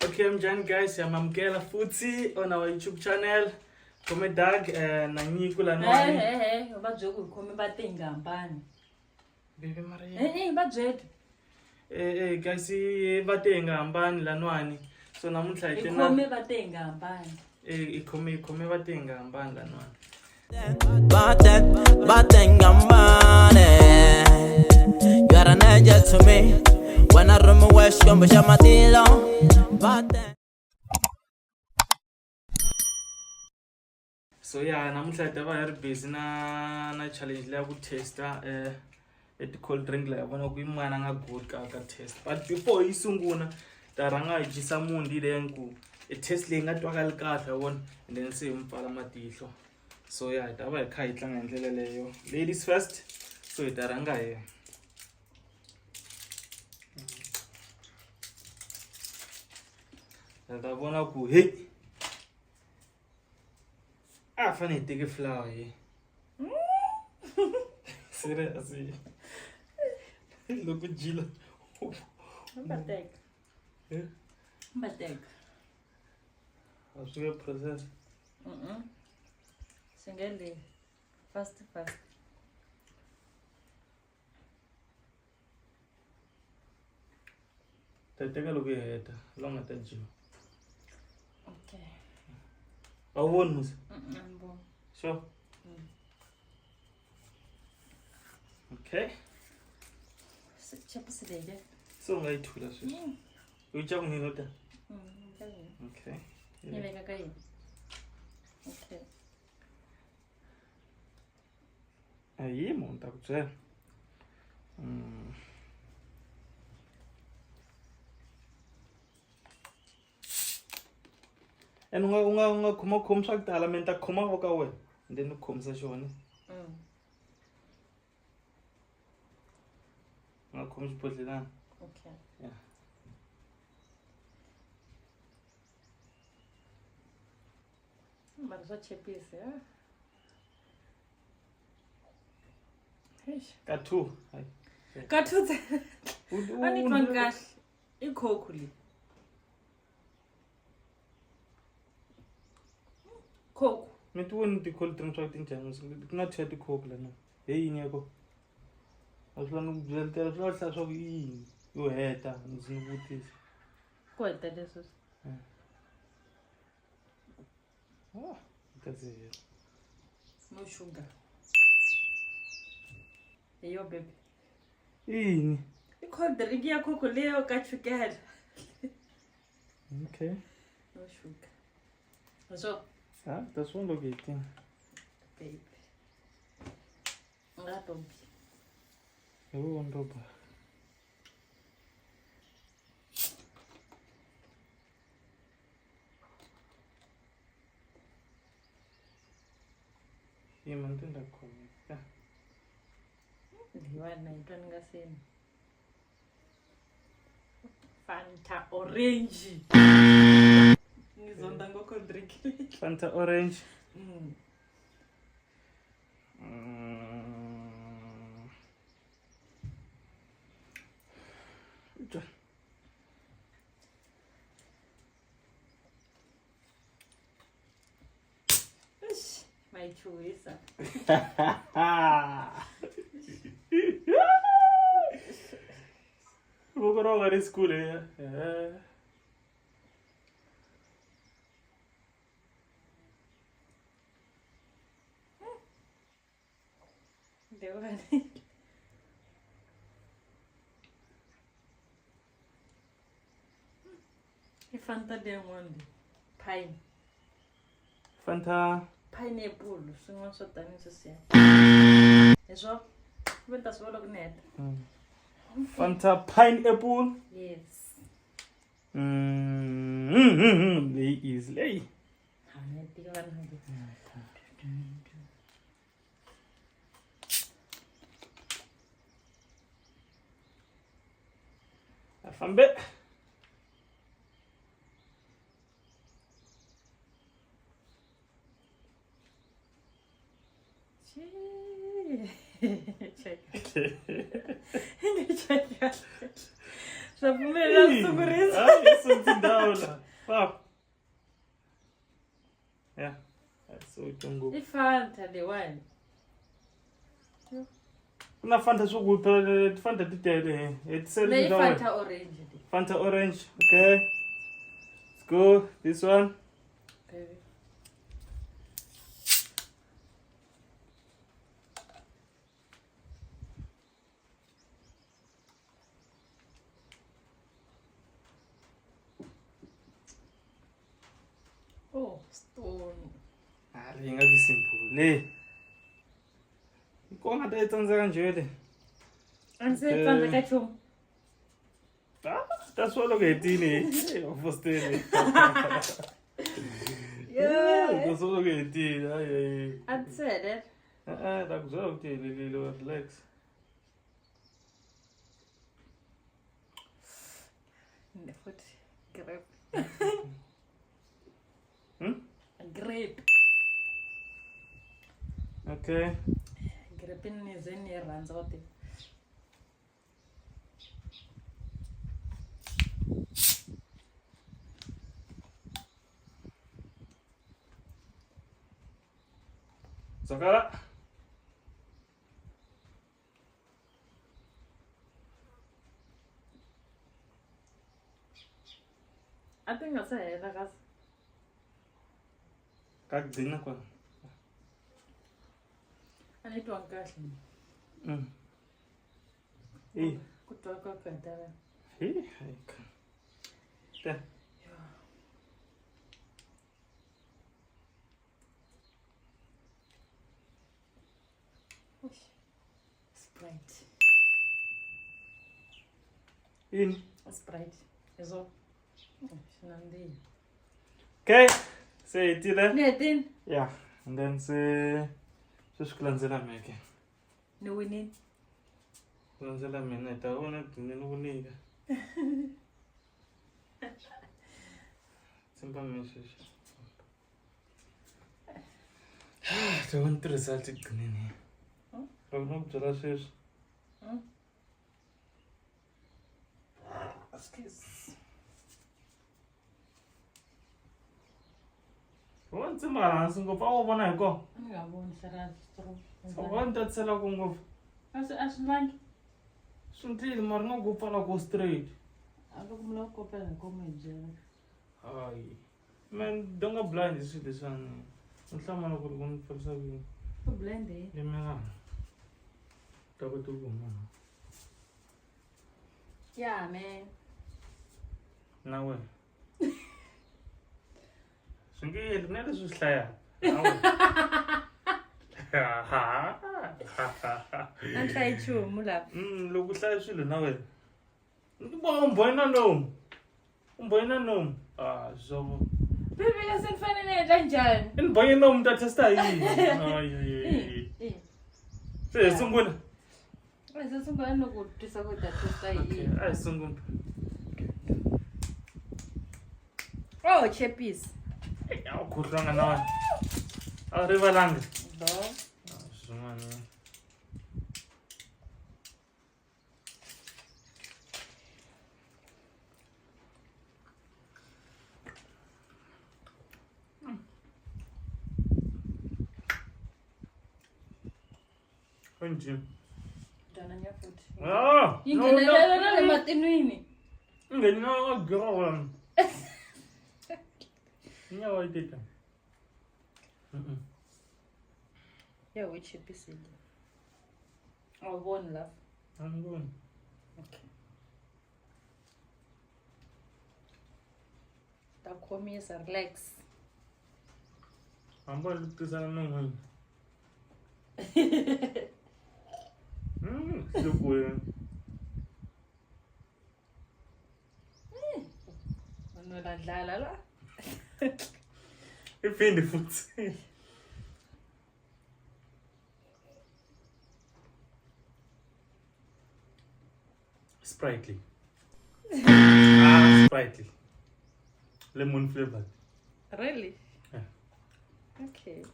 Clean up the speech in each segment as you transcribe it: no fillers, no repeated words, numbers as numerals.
Okay, I'm Jan guys, yamamkela futhi on our YouTube channel. Come dag na nyikula noni. Hey, bajoku khome batenga Hambani. Baby Maria. Hey, bajet. Guys, batenga Hambani lanwani. So namuhla ite na Khome batenga Hambani. ikome batenga Hambani lanwani. Vate Hambani. You are an angel to me. When I run my west, come with my deal. So yeah, namuhla ite very busy na challenge la ku testa at cold drink la bona ku imana nga good ka test. But before isunguna taranga jisa mundi lenku a test le nga twakala kahle wona and then se umpfala matihlo. So yeah, taba ikha itlanga ngendlela leyo. Ladies first. So itaranga here. Tabona ku hey. Funny take a flower here. Seriously. Look at Gila. Batek. Yeah. Batek. How's your process? Singeli. Fast. Take a look at it. Long at the gym. Okay. I won. Sure. Okay. So I told us. You jump in it. Okay. Okay. Aí, monta você. E unga kuma swa kutala menta khoma voka wena then u khomisa xona nga khomi xibodhlelana. Okay. Yeah. Mara swa chepisi, eh? Eish. Ka two. Hayi. Katutse. Anitwa kahle. Ikhokhu li. Coke. Mithi woni ti cold drinks swa tinjani ku na thya ti coke lana. Hey yini yako? Aswani ku byela swa hla swa yini? Yo heta ndzi vutisa. Ko heta leswi. That's it. No sugar. Hey yo baby. Yini? Cold drink ya khokhu leyo ka chukela. Okay. No sugar. So, That's one of it. baby. Ngatombi. Yo ndoba. Imantenda khona. Ndiwana into ningaseni. Fanta orange. Ngizonda ngo cold drink. Fanta orange. My choice. Vou colocar em escuro aí. Devani. Fanta lemon. Pine. Fanta. Pineapple. Swin'wana swo tani sweswiya. Leswo venta swi vona kuneta. Fanta pineapple. Yes. Lay is lay. Tika vanhu. Afambe. Check. Check. Saphumelela sungurisa. Hayi sokutindawo la. Fuck. Yeah. So utongo. Ifanta le wine. Kuna Fanta sokupha Fanta titele. Le Fanta orange. Fanta orange. Okay. Let's go. This one. Okay. Oh, stone. Hinga simple. Le. Ikona ta etsanza kanje le. Anse tsanda ka chomo. Ta swalo ke tini. Ofostele. Yeah. Ta swalo ke tini. Ay. Atsele. Da kuzwa ukuthi lelo relax. Ne futhi grape. Grape. Okay. Grape ni zeni ranza wote. Sakala. I think I said like Kakudina kwa. anitwa kahle. Kutwa kwa kantara. Haika. Da. Sprite. Sprite. Eso. Shinandi. Okay. Say it there. Netin. Yeah. And then say kulandzela meke. No winning. Kulandzela mina taona tinene kunika. Simba message. I want the result igcineni. Akunokubyela sweswi. Excuse. Wonse mahansi ngopfu a wu vona hi kona. Ngaboni sara stro. Wa ni tatisela ku ngopfu. Aslangi. Swi ndlile mara nga ku pfala ku straight. Akumla kopela komejela. Hayi. Man, donga blind swilo leswiwani. Nhlamala ku ri ku ni pfarisa kwini. Ku blend eh. Lemela. Ta ku tu kuma. Yeah, man. Nawe. Singi ne leswi swi hlaya. Nawe. Anhlaya chumu lapha. Loko hlaya swilo nawe. Umboyina nomu. Umboyina nomu. Zobo. Bibi ka senfanele kanjani? Umboyina nomu ta testa yini? Ay. Se sungula. Ese sungula nokutisa ku ta testa yi. Okay, ay sungula. Oh, chepis. Awukhohlwanga nawe. Awurivalanga. Do. Swin'wana. Onje. Dana nya futhi. Ah! Ingenelela le matinwini. Ngena ogora. Nyawa ideta. Yeah, we chepis ile. Awuboni lapha. Angiboni. Okay. Takhomisa relax. Amba lutisana nongwe. Lokuya. Wena dlala la. Iphinde futhi. Sprightly. Sprightly. Lemon flavored. Really? Yeah. Okay.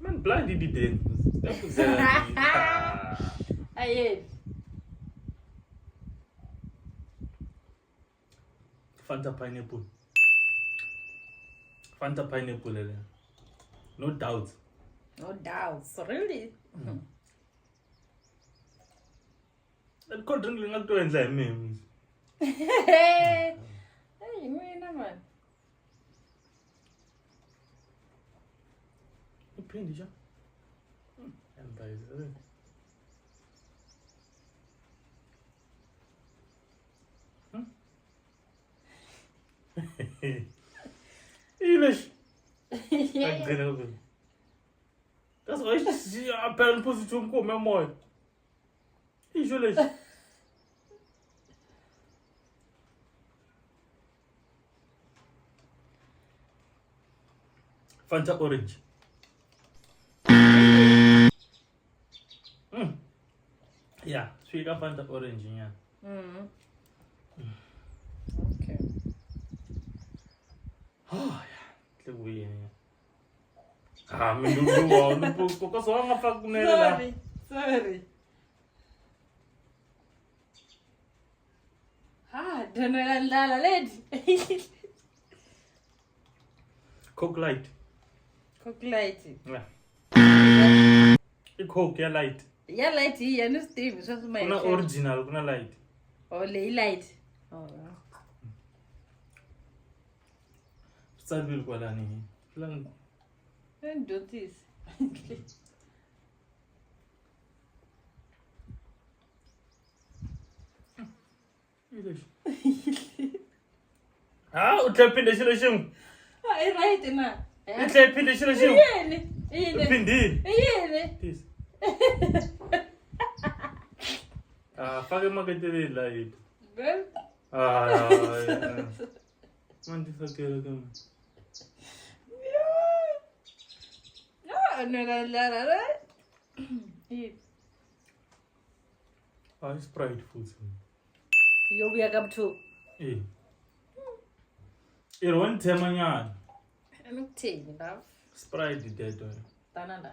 Man, blind did it. That was Aye. Fanta pineapple. Fanta pineapple. No doubt. No doubt. So really? That cold drink like to enjoy memes. Hey, man. Pindi já. And by the way. English. That's why she apparently position come memória. English. Fanta orange. Yeah, sweet Fanta orange, yeah. Okay. Oh, yeah. The way, yeah. Me do wow, no pouco só uma faculdade lá. Sorry. Don't know lady. Coke light. Coke light. Yeah. Coke yeah light. Yeah, light here, no steam. So my. Kuna original, kuna light. Oh, light. Oh. Sabe qual é ni? Plan. Don't do this. Utlapinde xilo xin'we. I right na. Utlapinde xilo xin'we. Yini? Uphindile. Yini? This. Fake maketele light. Well. Mandi fakela kama. Sprite food. You be a cup too. One temanyana. I'm taking love. Sprite dead. Tananda.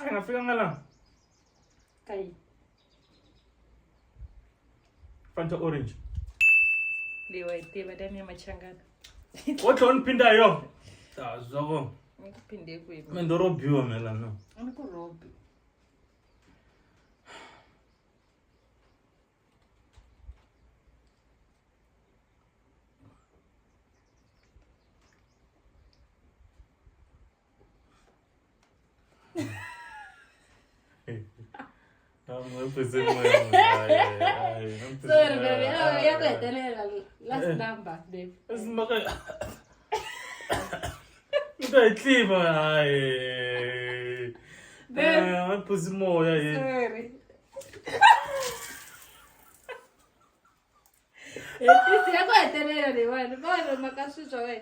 Ay, nafika ngala. Kai. Fanta orange. Liwa iteba dani ya machangana. What on pinda yo? Zoko. Ngipinde kuyi. Mendoro biwa mela no. Aniko robi. Sorry, baby. Oh, ya kuetelela last number, babe. Esimaka. Ngayitliba hayi. Ngaphuza moya yini. Sorry. Isi ya kuetelela ni wena. Bona makashisho we.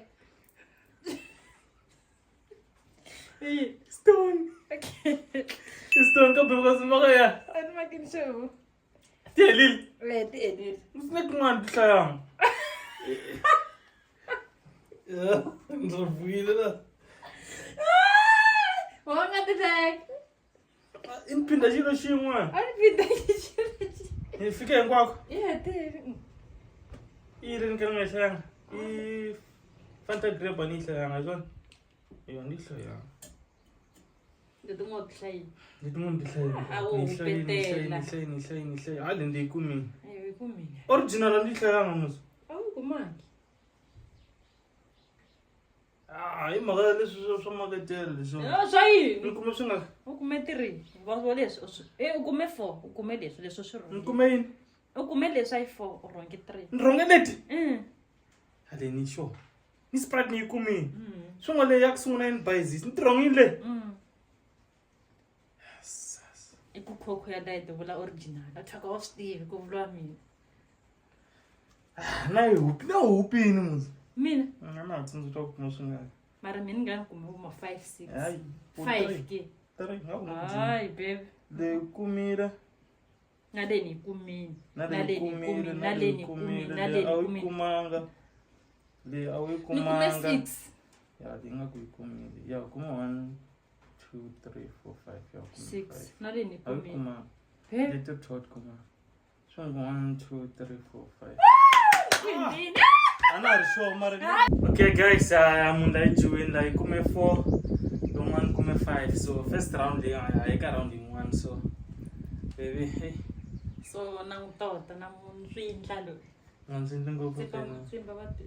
Stone. Okay. Stone ka bheka simaka ya. Ani makinisho. Telil. Wait, edit. Usnek man hlayang. Yeah, ngizovuyile la. Wanga tag. Impinda xilo xin'we. Ani pinda kisho. Hi fike hinkwako. Yeah, tiri. Iri ni ka nga hlayanga. I Fanta grape ni hlayanga swona. Yo ni hlayanga. Ngidinga ukuhlaya. Ngidinga ndihlaya. Awu upetela. Nihlaya. Hali ndiyikumini. Ayi kumina. Original ndihlayanga muso. Awu kumaki. Imhaka leswi swo maketela leswo. Swa yini? Ni kume swingaka. U kume 3. Va leswi. U kume 4. U kume leswi swi rhonge. Ni kume yini? U kume leswi ai 4 u rhonge 3. Ni rhonge leti? Mm. Ni sure. Ni Sprite ni yi kumini. Swin'wana leyi ya ku sungula yini bayizisi ni ti rhongile. I ku Coke ya diet vula original. Athaka wa Steve ku vulwa mina. Na hupini muso. Mina? Na tsundzuka ku kuma swingaka. Mara mina ngani kume uma 5 6. Hayi. 5 ke. Hayi babe. Le kumira. Naleni kumini. Naleni kumanga. Le awi kumanga. Kume 6. Ya dinga kuyikumile. Ya kuma 1 2 3 4 5 ya 6 nalini kumi kuma he little tot kuma so 1 2 3 4 5 ana show mara. Okay guys, munda ijuweni la ikume 4 longan kume 5, so first round le ayika round 1, so baby hey so nangutota namunzindla lo nganzinto ngopena simba bati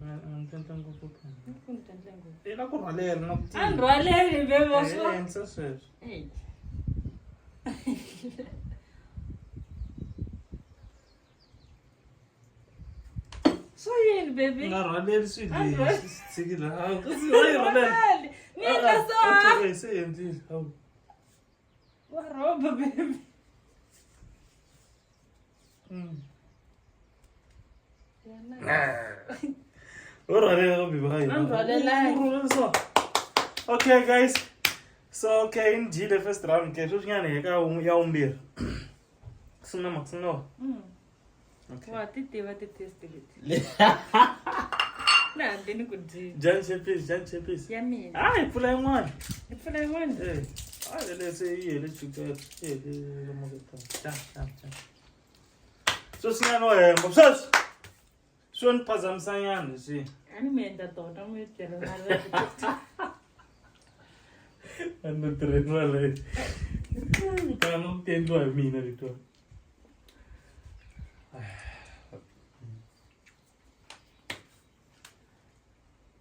nganzinto ngopena ngumntandla ngo ela kurwalela nokuthi andrwalele bebo so enseswe hey so yini baby ngarwalela swidi sikile ha kurwalela nina so okay seyenzile hawu waroba baby Okay guys, so okay in the first round ke shunyane ka ya umbira sina maxino okay wa titiva ti test leti na ndini ku di jan chepis ya mina ai pula yin'wana ipfuna yin'wana le se yele chukela le mogeta ta so sina no mbosas son phazamisanyana si ani menda tota mo tshela na ra ando trenwa le kano tendo a mina rito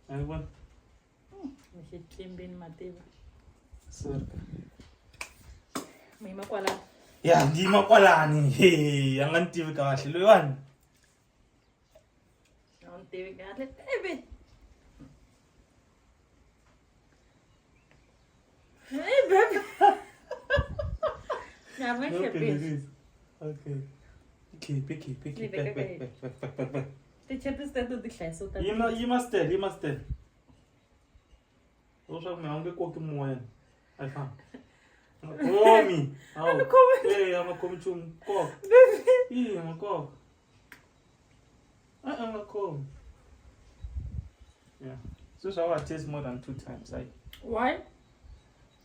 ai bon ni timbin mativa sorka mima kwala ya ndima kwalani he angantivi kahle loyani non tivi kahle baby hey baby ya me che pes okay picky back te chepes te do dikhleso ta you must tell Osa me ange ko ke moya ai fa komi au ama komi chum ko baby ama ko ama ko yeah so shall I taste more than 2 times why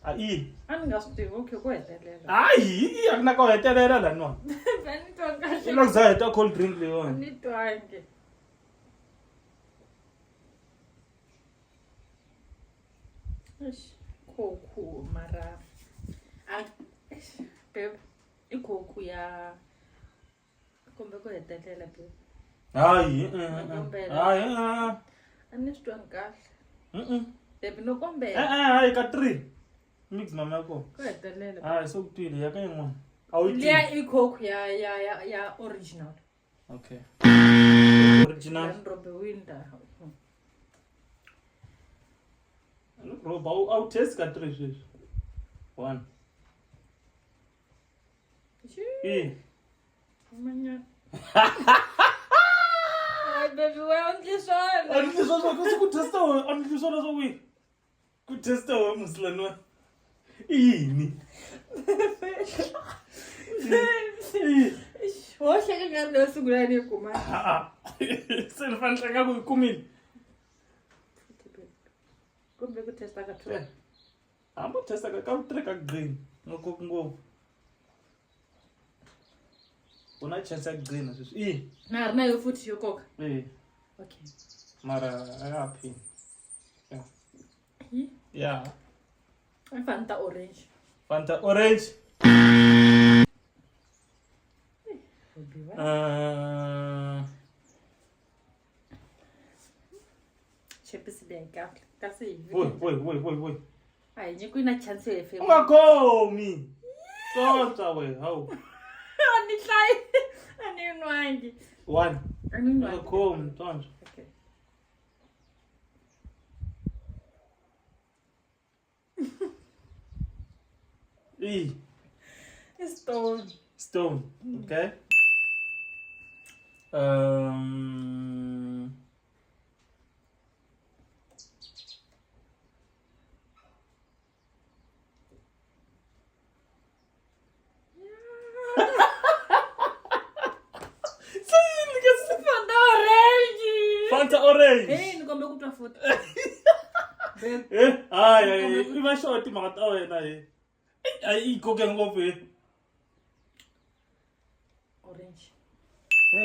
ai ani ngasuti okay ko hetelela ai akuna ko hetelela la no bani tonga ilo za heta cold drink le on ni twange Koku mara babe ikoku ya kombe ko hetelela babe ai ani sitwa kahle babe no kombe ai ka 3 mix mama ko hetelela ai so kutile ya ka yin'wana awu ya ikoku ya original okay original robe winda bro au taste ka 3 1 manya ai baby we only son only so ku testa only so so we ku testa wa muslanwa ini wo hleka ngalo sugulani kuma selfan hleka ku kumini kombe ku testa ka 2 amba testa ka 3 ka green ngoko ngo una chance ya green so na rina yo futhi yo koka okay mara happy yeah Fanta orange chepes benka kasi Woi. ai nyiku ina chance ya fe Ungakomi. Tonta we, how? ani hlai ani nwangi 1. ani nwangi Ungakomi, tonta. okay Stone, okay? Fanta orange Fanta orange. nikombe kutwa futhi Ay, i va short mara ta wena Ai Coke ngopfu Orange.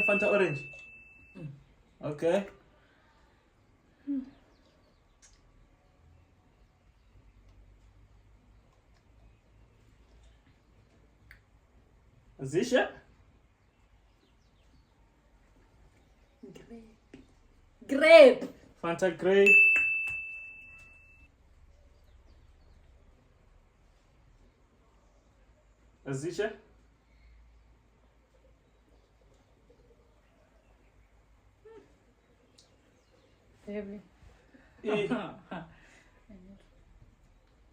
Fanta orange. Okay. Sicher? Grape. Fanta grape. Sicher? Baby.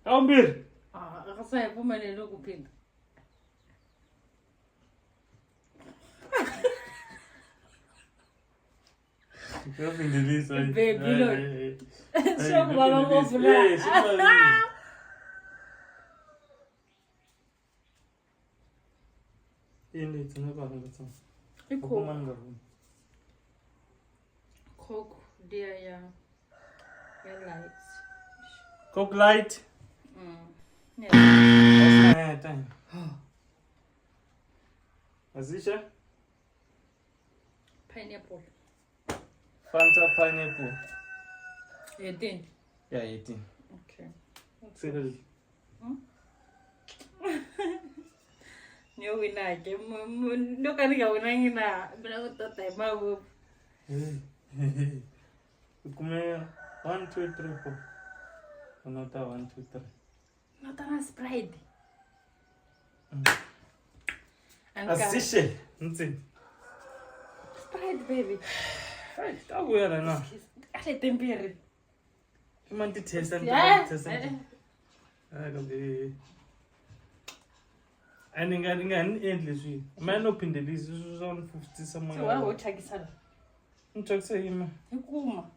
Ambir. Akasaya phumelele ukuphinda. Ngaphindelisa. Baby lo. Sokubaba ngofuna. Ini tsena ba ngotsa. Coke. Coke dia ya light. Coke light. Yeah. Time. Sicher? Pineapple. Fanta pineapple. 18. Yeah, 18. Okay. Seriously. Nyo wina ke ndo ka ri ga wina ngina bila ko tota ma go. Kume 1 2 3 4. Anota 1 2 3. Not na Sprite. Sicher. Ntse. Sprite baby. Hey, ta buya na. Ale tempere. Imanti taste and taste. Akabe. Aninga endless we. Man opindelisi uzon 50 somewhere. So wa go chakisana. Nchakse yima. Ikuma.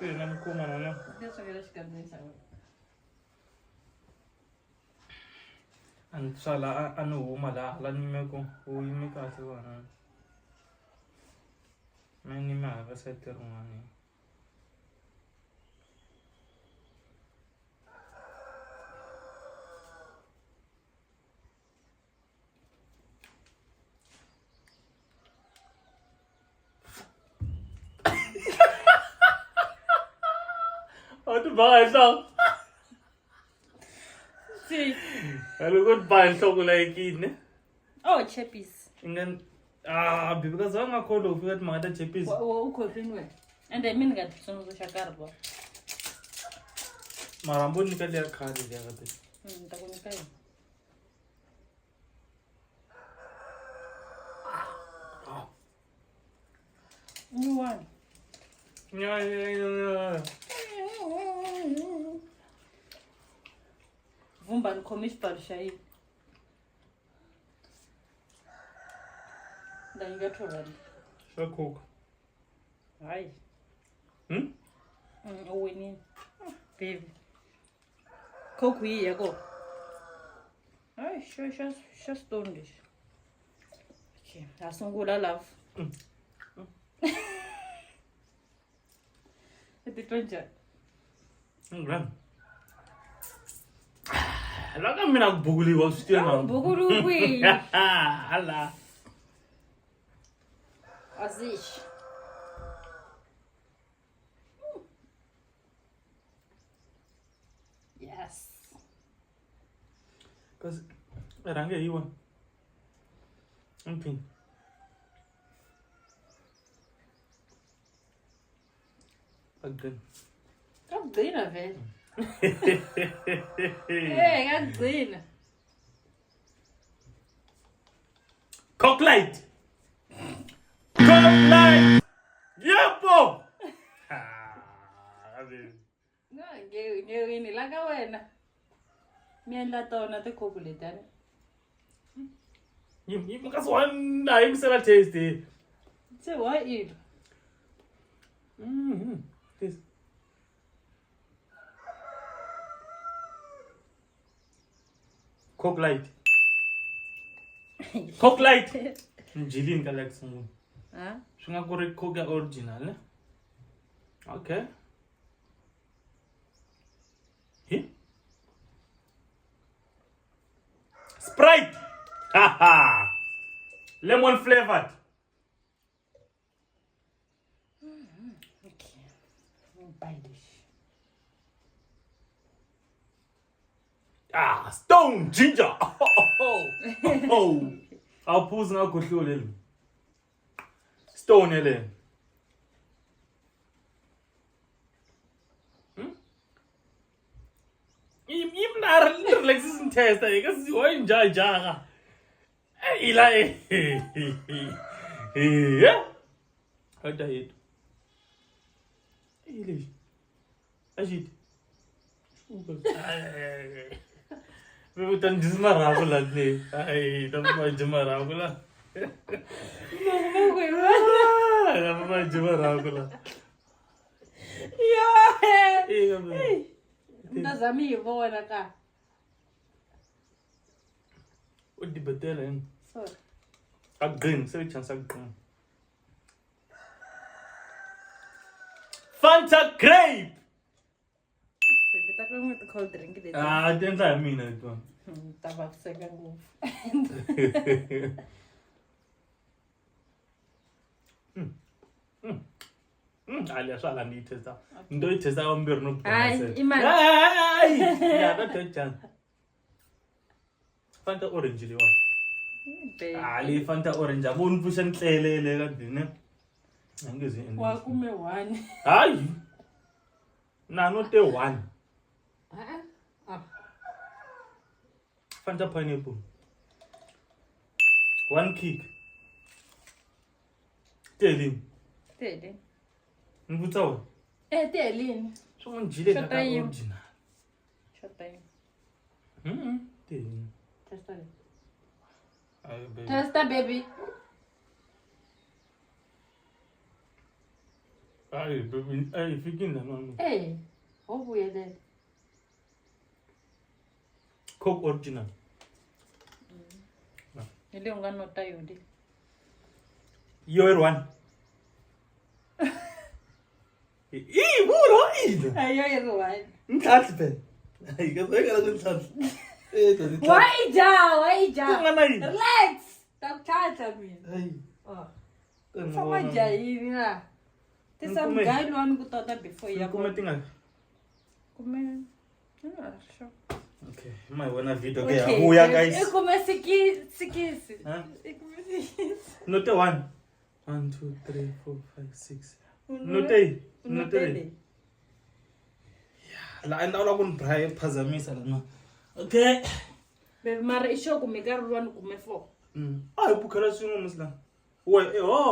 Na mkoma na. Ndeso ngela shikamisa. Ansala huma la nimeko uyimeka kahle mani maka seterungani Atu ba ito Si. Hello, good bye. So like it, Oh, chappies. Ingan because I'm a code of that mother chappies. Wo ko finwe. And I mean got some zo shakarbo. Marambo nikalia kadi dia kata. Takunikai. New one. Yeah. Vumba nkomish parshai. Danga torali. So cook. Ai. Owini. Baby. Coke hii yako. Ai, sure stone dish. Okay, asungula love. Eti tonja. Gran. Laka mina buguli was still now. Bugulu we. Allah. Azish. Yes. Cause range hiwa. Mpin. Again. Gadzina, velho. Gadzina. Coke light. Coke light. Yeah, Bob. No, ngeni la ka wena. Miendla tona te kokuletane. You because one time sala taste. Se wa it. This. Coke light. Coke light. Jilin ka like someone. Ah? Shunga kore Coke original. Okay. Sprite. Haha. Lemon flavored. Okay. We'll buy this. Stone ginger. Oh. I'll pause now. Go through Stone ele. Im na relaxation test I guess you enjoy jaga. Ila yeah. How diet? Ile. Ajit. We tan jismara ko ladne. Ai, tamma jismara ko la. Tamma jismara ko la. Yeah. Nazami yibona ka. What the battle? Sorry. A green, so chance a green. Fanta grape. Baby, tak lang ito cold drink dito. Didn't I mean it? Tabak second move. Ali asala ni testa. Ndo testa ombir no. Ay, imagine. Ay, yeah, that chance. Fanta orange liwa. Ali Fanta orange. Abun pushan tlelele kadine. Angezi. Wakume one. Hayi. Nano te one. Fanta pineapple. One kick. Telling. Tede. Mbutsawa. Telling. Someone jile Shut kaka up, you. original. Shut up. Telling. Testa. Ay baby. Testa, baby. Ay baby. Ay fikin na no. Hey. Oh, weird. Coke original. Ile unganota yodi. You're one. Buro ida. Ayo one. Ngikhathi phela. Hayi ke ngeke ngikhathi. Why ja? Ungana yini? Relax. Takuthatha mina. Hayi. Oh. Fama jayini la. Tisa mgayi lwani kutota before ya. Kuma tinga. Kume. Sure. Okay, my one video ke abuya guys. Ikume sikisi. Huh? Ikume sikisi. Note 1. 1 2 3 4 5 6. Note. Note. La anda la kun bra phazamisa lana. Okay. Baby mara isho kumeka lwani kume 4. Ay bukhela swin'we musla. We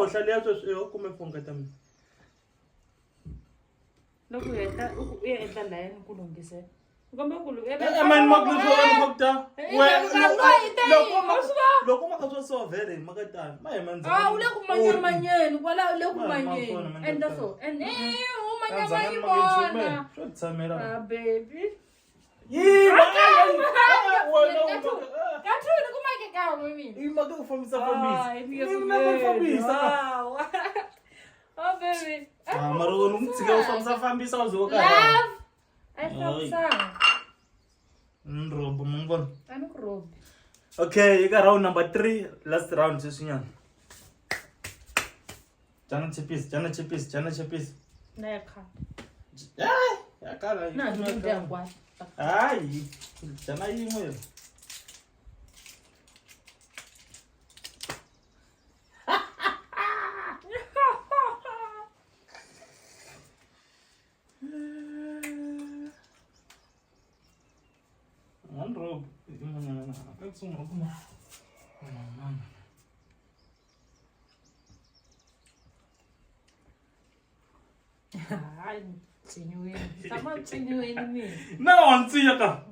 hlali ya sweswi kume 4 ngatami. Loko uya endla line kulungise. Ngombe kulu Man makuhlona phokta. Loko makaswa so vele makatana. Maye manza. ule kumanyamanyeni kwala ule kumanyeni. And so and umanyamanyeni bona. Shotsamela. Baby. Kathuni kumake kawo mimi. Imake ufambisa fambisa. Wow. Oh baby. Mara wona umtsika ufambisa fambisa uzoka. Love. I felt sang. Nrobo mongibona. Anikurobi. Okay, you got round number 3. Last round sesinyana. Jana chipis. Nayakha. Yakala. Na ndiyakwa. Hayi. Jana yimwe. Nrobo. Kuma. Hayi, tsinyweni. Sama tsinyweni mina. Na wantsiya ka.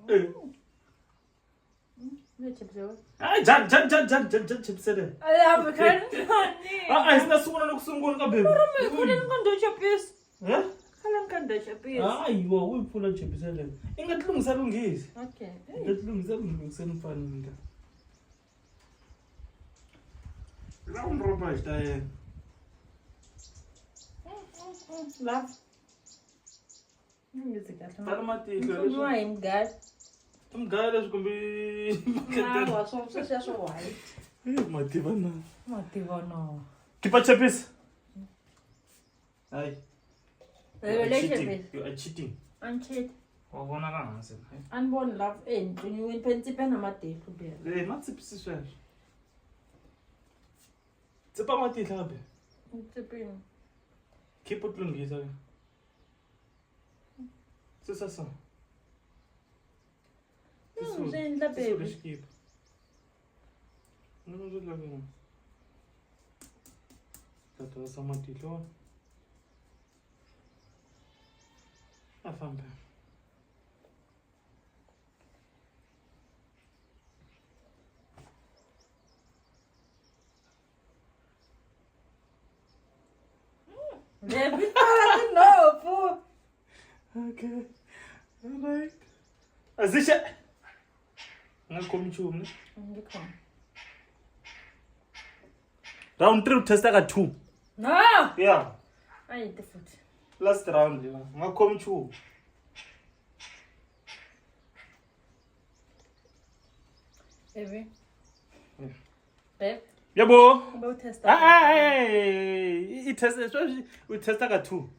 Nechipsewe. Hayi jan chipsele. Alabe kanani. Sina sungula nokusungula ka baby. Mara mfuna ngando chipis. Eh? Khala ngando chipis. Hayi wo uyiphula chipsele. Ingatlungisa lungisi. Okay. Ingatlungisa mfana. Round roba itaye. Love. Music at home. Talamati. Mfuna imgadi. Umgada sikumbi Hawa so white. Mativana. Mativano. Keep a chapis. Aye. Relationship. You are cheating. Uncheat. Wabona kangase. Unborn love end. You win pensipen amate to be. Not sipsiswe. Tsipa matihla be. Tsipin. Keep it lungisa. Sisa. Then the baby. Keep. No, no. That was some matihlo. Afambe. Baby, no, fool. Okay. Alright. Azisha. Ngakomi chumi. Ngikho. Round 3 testa ka 2. No. Yeah. Ay different. Last round ya. Ngakomi chumi. Baby. Yeah. Babe. Yabo. About test. Hey. It test especially we testa ka 2.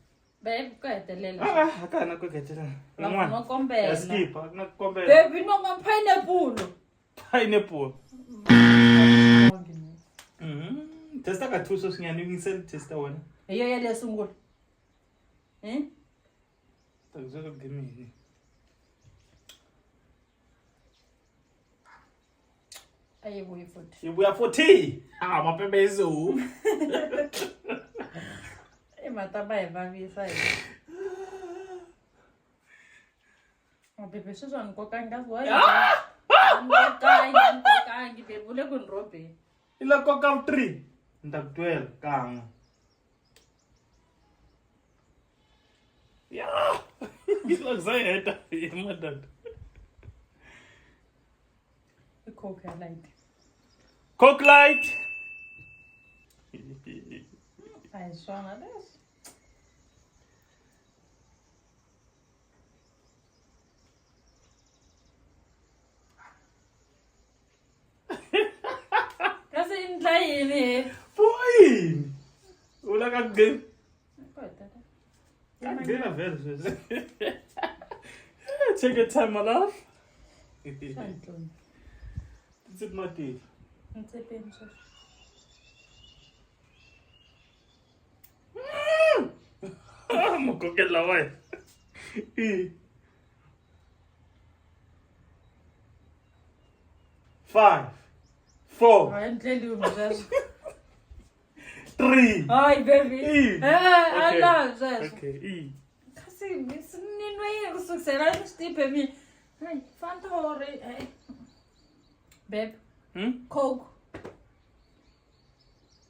Babe, go ahead and Akana ko ketela. no compare. Skip, na compare. Baby, no ngam pineapple. Pineapple. Testa ka 2 so singani ngisel testa wena. Yo ya lesungula. Takuzolo gimi. Ayi boy foot. Ibuya 40. Mapepe izo. Mataba evavisa hivi. Mapepe sio nikoka ngazwa. Nikoka ngibebule kunrobe. Ila koka 3. Ndakutwela kanga. Yeah. Izakuzayeta imadad. Coke light. Coke light. Ay, suena this. Kasi inlayin Boy. Wala kang game. Kaya Kagena versus. Take your time, my love. Santlon. It's my teeth. Inte pinsos. Mokokela wa. 5, 4, Ay, entleli umzes. 3. Ay, baby. I love this. Okay. Kasi sininwe kusukisela istipe mi. Ay, Fanta hore. Ay. Babe. Coke.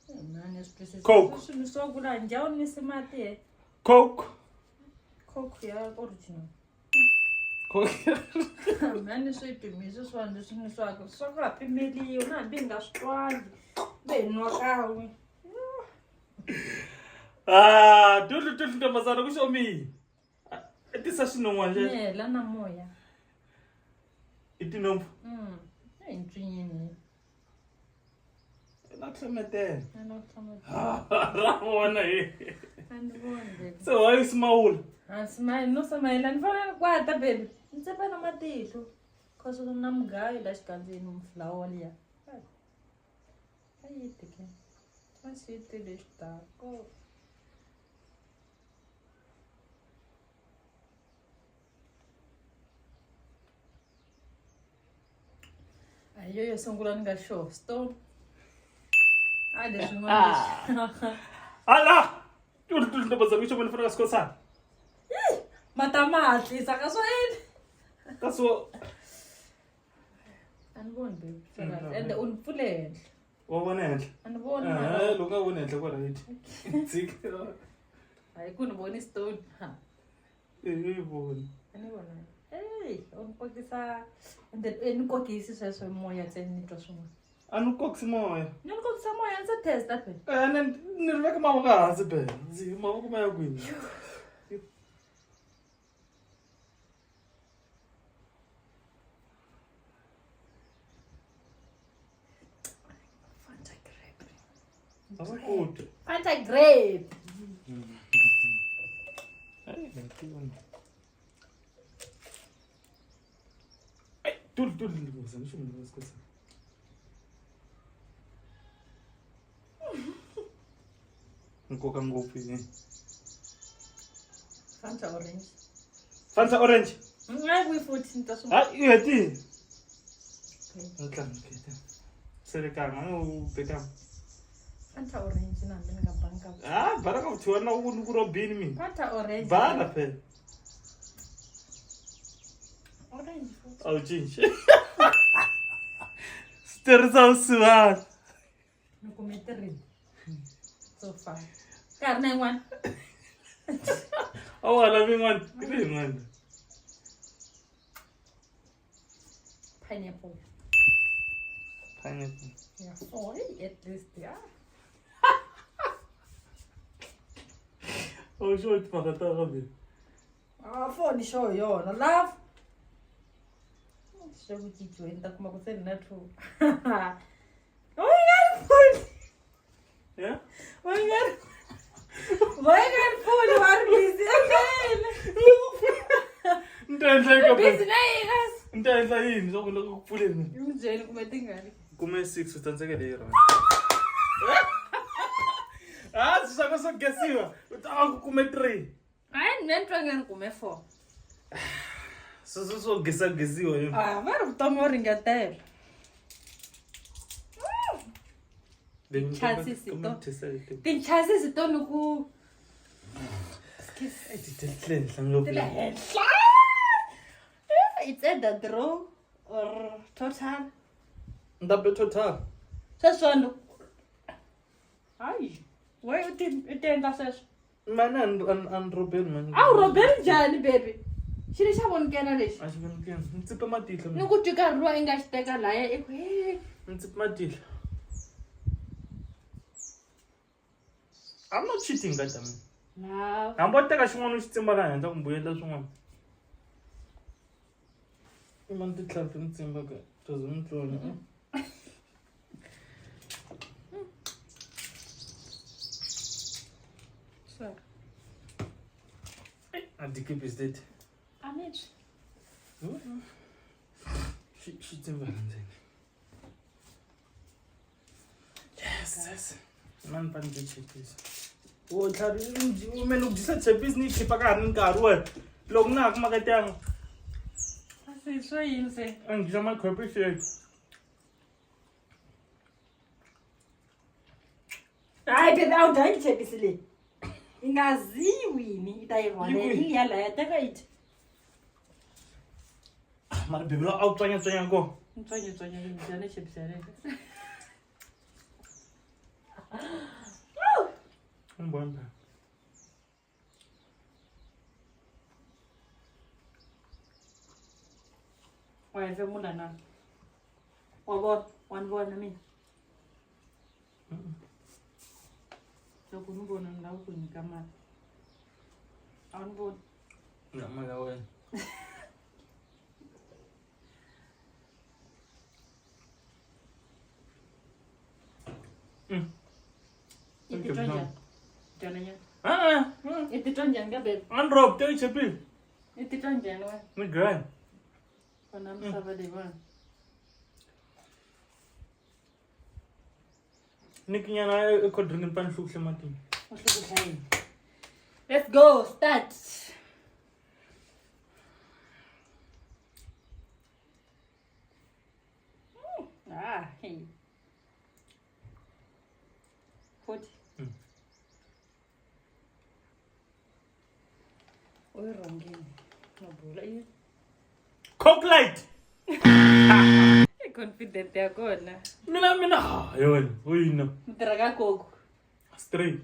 Man, it's precious. Coke. Sunisogula njao nisimate. Coke. Coke ya original. Coke. Man, so ipimiso swando siniswago. Sokra pimeli yona binga strong. Benwa kawe. Dulu ntombazana kusho mi. Etisa shinongwa nje. Ne, lana moya. Itinombo. Entwinyini. Naklemete. Anothamata. Rawona he. Andibonde. So why small? Asmai no samaila nifana kwata baby. Ntsepa na matihlo. Cause namgayi la xikandzeni mflower liya. Ayitike. Asitile xitako. Ayo sungula nga show stone. Ade swin'wana. Ala! Dulu ntombazana kusho mani fana sikosana. Matama hatlisa ka swa yini? Kaso Aniboni baby. And unipfulele. wabona henhla. Aniboni. Lo nga vona henhla kwa right. Tsiki. Hayi kunibona stone. Ha. Vona. Anibona. Hey, unikokisa enikokisi sweswo moya ntsena ni twa swin'wana. Anukoksi moya. Ni nikokisa moya ndzi testa phela. Ni veka mavoko hansi be. Ndzi mavoko ma ya kwini. Awukude. Fanta grape. Hayi ngiyakubona. Tul ngizama ngisho ngesikhathi. Ngikoka ngophi yini? Fanta orange. Fanta orange. Ngayi kuyi-14 taso. Hayi uyati. Ngikhetha. Selekanga ngubheka. Fanta orange nambe ngabhanka. Bhala kuthiwa na ukurobini mina. Fanta orange. Bhala phela. Orange. Awutshintshe. Sterisa usiwana. Nukumetri. So far. Karna ngwan. Awala mingwan. Ibe ngwan. Pineapple. Pineapple. Yeah, 4 at least, yeah. Oh, show it makata gabi. 4 ni show yona, love. Show ukuthi wena kuma kuseni na 2. Oh my god. Yeah? Oh my god. Why can't phone war busy again? Ntenhle Busy kabe. na yes. Ntenhle yini sokulo kuphuleni. Umjeni kumetingani. Kume 6 utsandzekele yero. Sishaka sokugesiwa. Utaku kume 3. Hayi nentwa ngani kume 4. So gesiwa yini. Mara vutomi wo ringetela. Tinchasisi to ni ku it's either draw or total. Ndabe total. Sesona. Hayi. Why utenda sesho? Mana and Robin man. Awu Robin njani baby? Xilo xa vonakela lexi. A xi vonakeli. Ntsipe matihlo. Ni ku twi karhi luwa i nga xi teka laya Ntsipe matihlo. I'm not cheating guys. No. I'm about to take a shot on Timber and I'm going to one. I'm on the club in Timber. Doesn't join. So. And the keep is dead. I'm it. She Timber. Yes. Man pan the chippies. Oh, Tari, women look just a business chip again. Car work. Long knock, Magatang. I say, so you say. And Jamal appreciate. Hayi baby awudayijebisile. Ingaziwi ni itayivole iyala yateka ithi. Mara baby lo out tswanya go. Ntsonye njane chebisele. Mbona. Waye mula na. Wabona mimi. Sokunubona la ukunika mali. Awunibona. Ngamala wena. Ititonja. Jananya. Ititonja ngabe. Unrob take chipil. Ititonja no. Me grand. Pana msabade bwana. Nikinyana ko drinking pan hluhle mati. Let's go, start. Hey. 40. Oy rongini. Ngabula yini? Coke light. Confident yakona. Mina yona uyino. Mutiraka koko. Straight.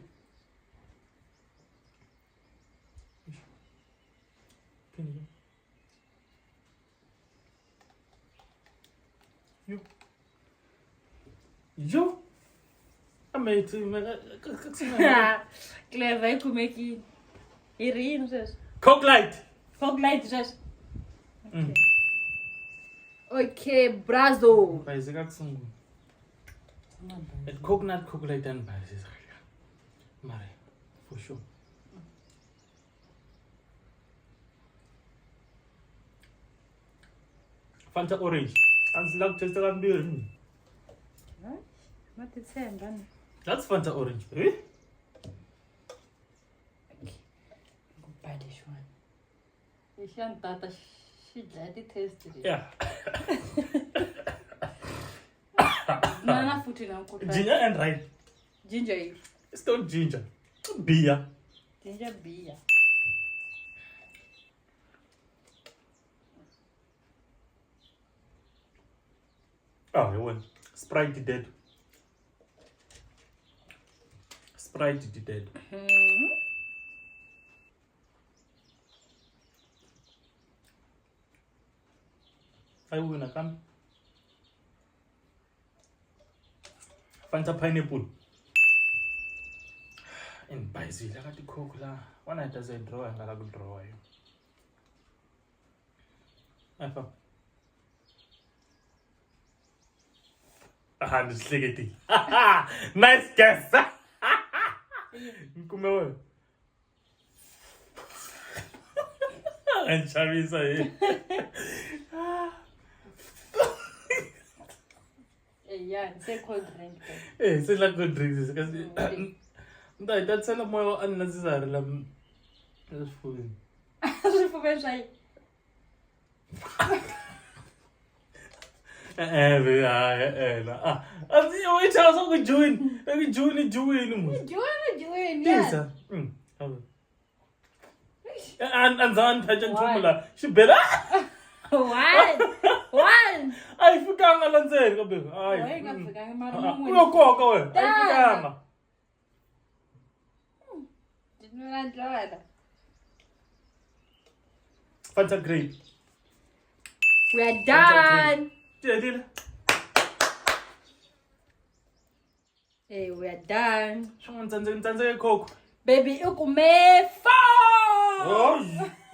Yo. Amazing. Clever ikumeki. Irini sasa. Coke light. Coke light sasa. Okay, brazo. Paizeka kusungu. It coconut like that biases. Mare, for sure. Fanta orange. As love taste of beer. What is Hambani? That's Fanta orange. Eh? Go buy this one. This young tata, she let it taste it. Yeah. Nana food in Uncle. Ginger and rice. Ginger. It's not ginger. Beer. Ginger beer. Oh, you want Sprite dead. Sprite dead. I will come. Fanta pineapple. And by the way, I got the coke la. One night as I draw, I'm gonna draw you. Just look at it. Nice guess. Come on. And Chavi say, yeah, say cold drink. it's like good drinks because that's a more unnecessary. That's food. Wait, I was going to join. Let me join. Join, Yes, yeah. And then Tumula. She better. One. I forgot my lancer. I Fanta grape. We're done. Hey, we're done. Coke. Baby, you can make 4. Oh,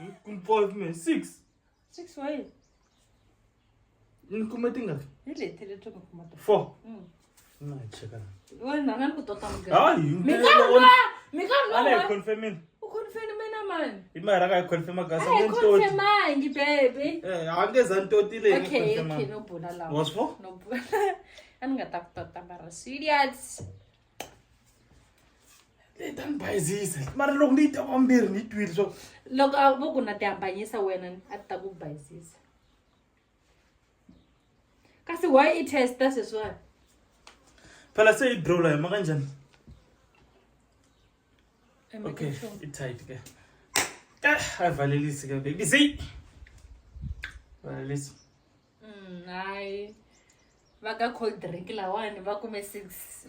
you can pour me 6. 6 why? You can make it. You let 4. No, check it. Well, no, I'm going to Ah, you Mika, confirming. who confirm man? It might have confirmed my gas. I confirm mine, baby. I guess I'm totally Okay, no Buddha. What's for? No Buddha. I'm going to talk about serious. They don't buy this. But long need to need to so. Look, I'm going to tell you when I talk by this. Because why it has that as well? Pala say draw like Maganjan. Okay, it's tight. I value baby. See? Value. I vaga cold drink la one, vacuum 6.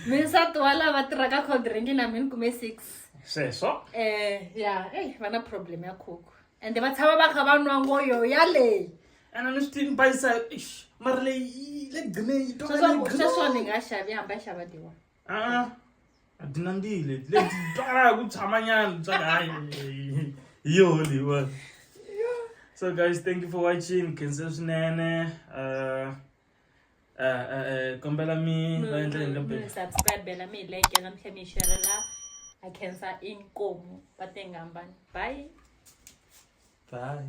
Minsa to ala vatraga cold drink in a mincume 6. Say so? Yeah, vana problem ya cook. And the Mataba Cabanango yale. And I'm still by side. Marley, let Gnay. Just one I shall be a bashabadiwa. I didn't deal it. Let's good Samayan. You only one. So, guys, thank you for watching. Kansas Nene. Bellamy. Subscribe Bellamy, like, and I'm Hamisharella. I can say in Como, but then Hambani. Bye. Bye.